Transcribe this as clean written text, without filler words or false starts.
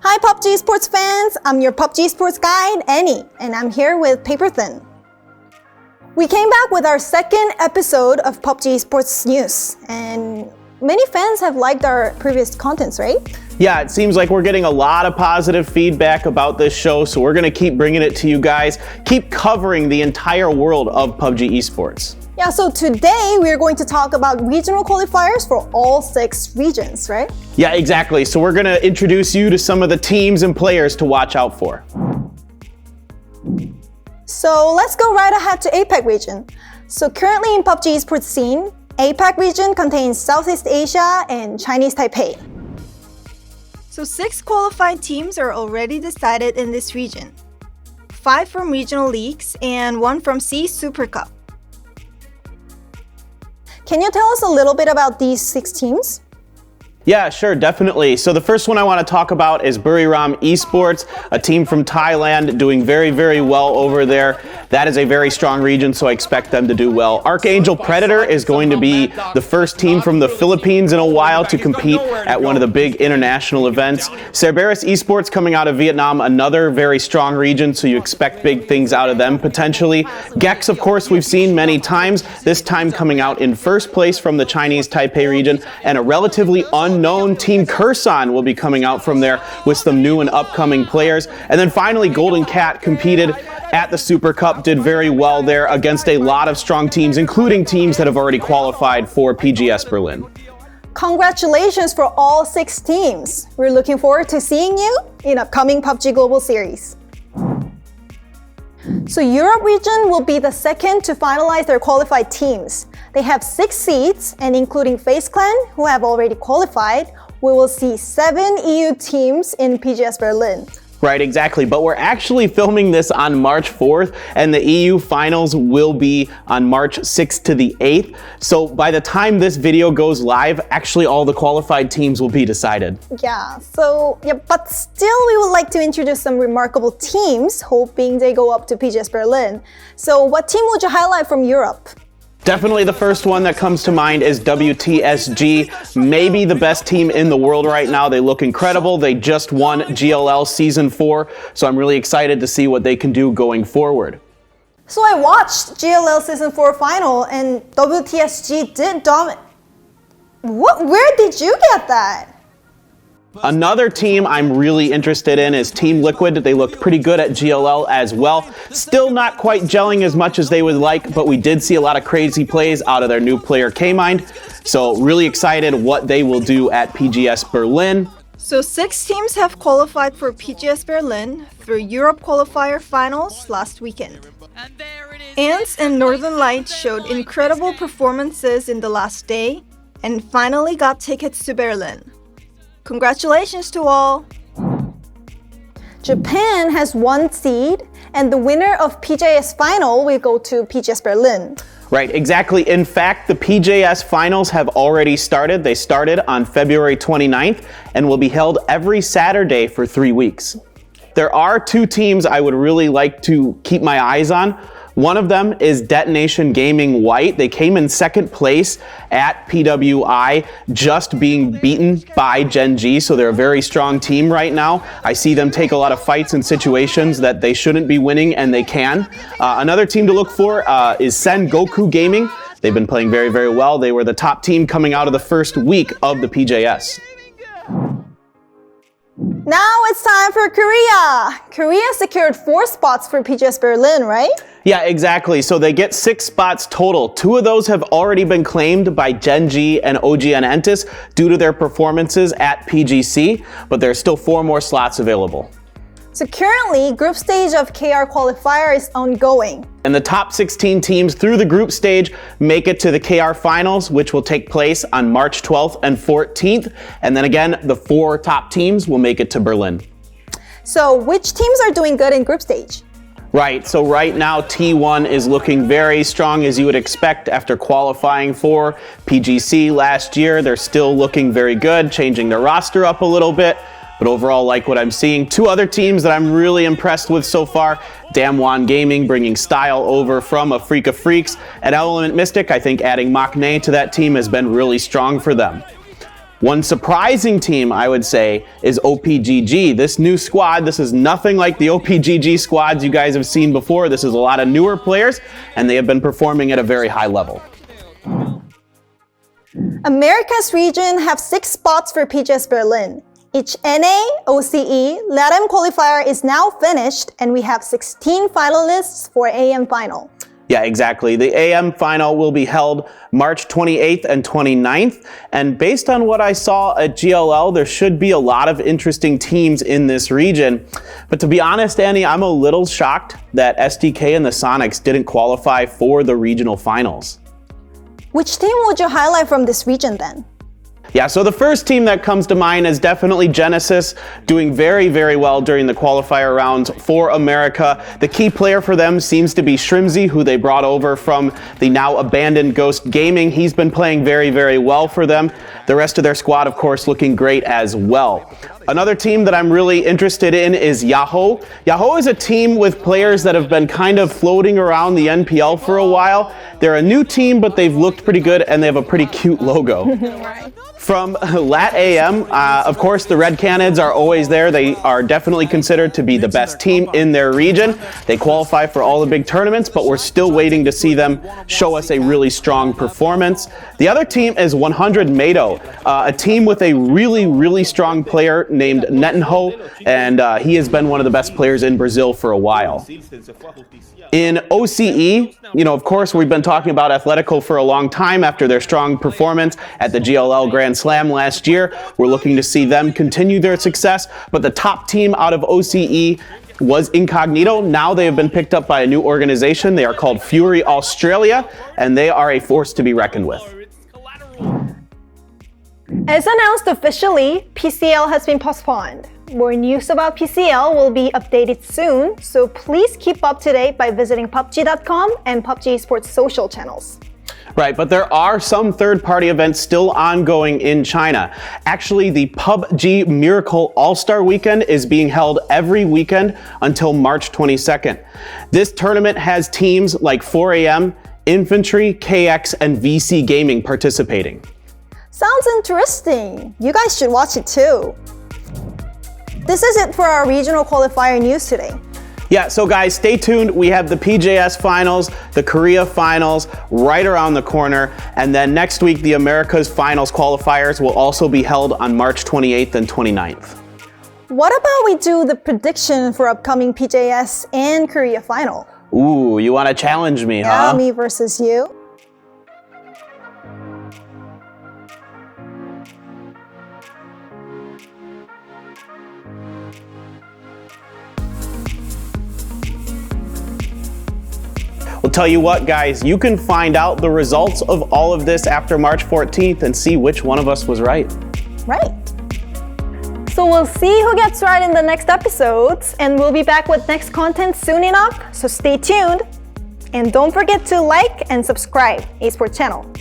Hi PUBG sports fans, I'm your PUBG sports guide, Annie, and I'm here with Paper Thin. We came back with our second episode of PUBG sports news, and many fans have liked our previous contents, right? Yeah, it seems like we're getting a lot of positive feedback about this show, so we're gonna keep bringing it to you guys, keep covering the entire world of PUBG esports. Yeah, so today we're going to talk about regional qualifiers for all 6 regions, right? Yeah, exactly. So we're gonna introduce you to some of the teams and players to watch out for. So let's go right ahead to APEC region. So currently in PUBG esports scene, APEC region contains Southeast Asia and Chinese Taipei. So 6 qualified teams are already decided in this region. 5 from regional leagues and 1 from C Super Cup. Can you tell us a little bit about these 6 teams? Yeah, sure, definitely. So the first one I want to talk about is Buriram Esports, a team from Thailand doing very, very well over there. That is a very strong region, so I expect them to do well. Archangel Predator is going to be the first team from the Philippines in a while to compete at one of the big international events. Cerberus Esports coming out of Vietnam, another very strong region, so you expect big things out of them potentially. Gex, of course, we've seen many times, this time coming out in first place from the Chinese Taipei region, and a relatively unknown team Kursan will be coming out from there with some new and upcoming players. And then finally, Golden Cat competed at the Super Cup, did very well there against a lot of strong teams, including teams that have already qualified for PGS Berlin. Congratulations for all 6 teams. We're looking forward to seeing you in upcoming PUBG Global Series. So Europe region will be the second to finalize their qualified teams. They have 6 seats, and including FaZe Clan, who have already qualified, we will see 7 EU teams in PGS Berlin. Right, exactly. But we're actually filming this on March 4th, and the EU finals will be on March 6th to the 8th. So by the time this video goes live, actually all the qualified teams will be decided. Yeah, but still we would like to introduce some remarkable teams, hoping they go up to PGS Berlin. So what team would you highlight from Europe? Definitely the first one that comes to mind is WTSG, maybe the best team in the world right now. They look incredible. They just won GLL Season 4, so I'm really excited to see what they can do going forward. So I watched GLL Season 4 final, and WTSG did dominate. Where did you get that? Another team I'm really interested in is Team Liquid. They looked pretty good at GLL as well. Still not quite gelling as much as they would like, but we did see a lot of crazy plays out of their new player K-Mind. So really excited what they will do at PGS Berlin. So 6 teams have qualified for PGS Berlin through Europe qualifier finals last weekend. Ants and Northern Lights showed incredible performances in the last day and finally got tickets to Berlin. Congratulations to all! Japan has 1 seed, and the winner of PJS final will go to PGS Berlin. Right, exactly. In fact, the PJS finals have already started. They started on February 29th and will be held every Saturday for 3 weeks. There are 2 teams I would really like to keep my eyes on. One of them is Detonation Gaming White. They came in 2nd place at PWI, just being beaten by Gen G, so they're a very strong team right now. I see them take a lot of fights in situations that they shouldn't be winning, and they can. Another team to look for is Sen Goku Gaming. They've been playing very, very well. They were the top team coming out of the first week of the PJS. Now it's time for Korea. Korea secured 4 spots for PGS Berlin, right? Yeah, exactly. So they get 6 spots total. 2 of those have already been claimed by Gen G and OGN Entis due to their performances at PGC, but there's still 4 more slots available. So currently, group stage of KR qualifier is ongoing. And the top 16 teams through the group stage make it to the KR finals, which will take place on March 12th and 14th. And then again, the 4 top teams will make it to Berlin. So which teams are doing good in group stage? Right, so right now T1 is looking very strong as you would expect after qualifying for PGC last year. They're still looking very good, changing their roster up a little bit. But overall, like what I'm seeing. 2 other teams that I'm really impressed with so far. Damwon Gaming bringing style over from a Freak of Freaks. And Element Mystic, I think adding Machne to that team has been really strong for them. One surprising team, I would say, is OPGG. This new squad, this is nothing like the OPGG squads you guys have seen before. This is a lot of newer players, and they have been performing at a very high level. America's region have 6 spots for PGS Berlin. Each NA, OCE, LATAM qualifier is now finished, and we have 16 finalists for AM final. Yeah, exactly. The AM final will be held March 28th and 29th. And based on what I saw at GLL, there should be a lot of interesting teams in this region. But to be honest, Annie, I'm a little shocked that SDK and the Sonics didn't qualify for the regional finals. Which team would you highlight from this region then? Yeah, so the first team that comes to mind is definitely Genesis, doing very, very well during the qualifier rounds for America. The key player for them seems to be Shrimzy, who they brought over from the now abandoned Ghost Gaming. He's been playing very, very well for them. The rest of their squad, of course, looking great as well. Another team that I'm really interested in is Yahoo. Yahoo is a team with players that have been kind of floating around the NPL for a while. They're a new team, but they've looked pretty good, and they have a pretty cute logo. From Lat AM, of course, the Red Canids are always there. They are definitely considered to be the best team in their region. They qualify for all the big tournaments, but we're still waiting to see them show us a really strong performance. The other team is 100 Mado, a team with a really, really strong player named Netanho, and he has been one of the best players in Brazil for a while. In OCE, of course, we've been talking about Atletico for a long time after their strong performance at the GLL Grand Slam last year. We're looking to see them continue their success, but the top team out of OCE was Incognito. Now they have been picked up by a new organization. They are called Fury Australia, and they are a force to be reckoned with. As announced officially, PCL has been postponed. More news about PCL will be updated soon, so please keep up to date by visiting PUBG.com and PUBG Esports social channels. Right, but there are some third-party events still ongoing in China. Actually, the PUBG Miracle All-Star Weekend is being held every weekend until March 22nd. This tournament has teams like 4AM, Infantry, KX, and VC Gaming participating. Sounds interesting. You guys should watch it too. This is it for our regional qualifier news today. Yeah, so guys, stay tuned. We have the PJS finals, the Korea finals right around the corner. And then next week, the Americas finals qualifiers will also be held on March 28th and 29th. What about we do the prediction for upcoming PJS and Korea final? Ooh, you want to challenge me, huh? Yeah, me versus you. We'll tell you what, guys, you can find out the results of all of this after March 14th and see which one of us was right. Right. So we'll see who gets right in the next episodes, and we'll be back with next content soon enough, so stay tuned. And don't forget to like and subscribe Esports channel.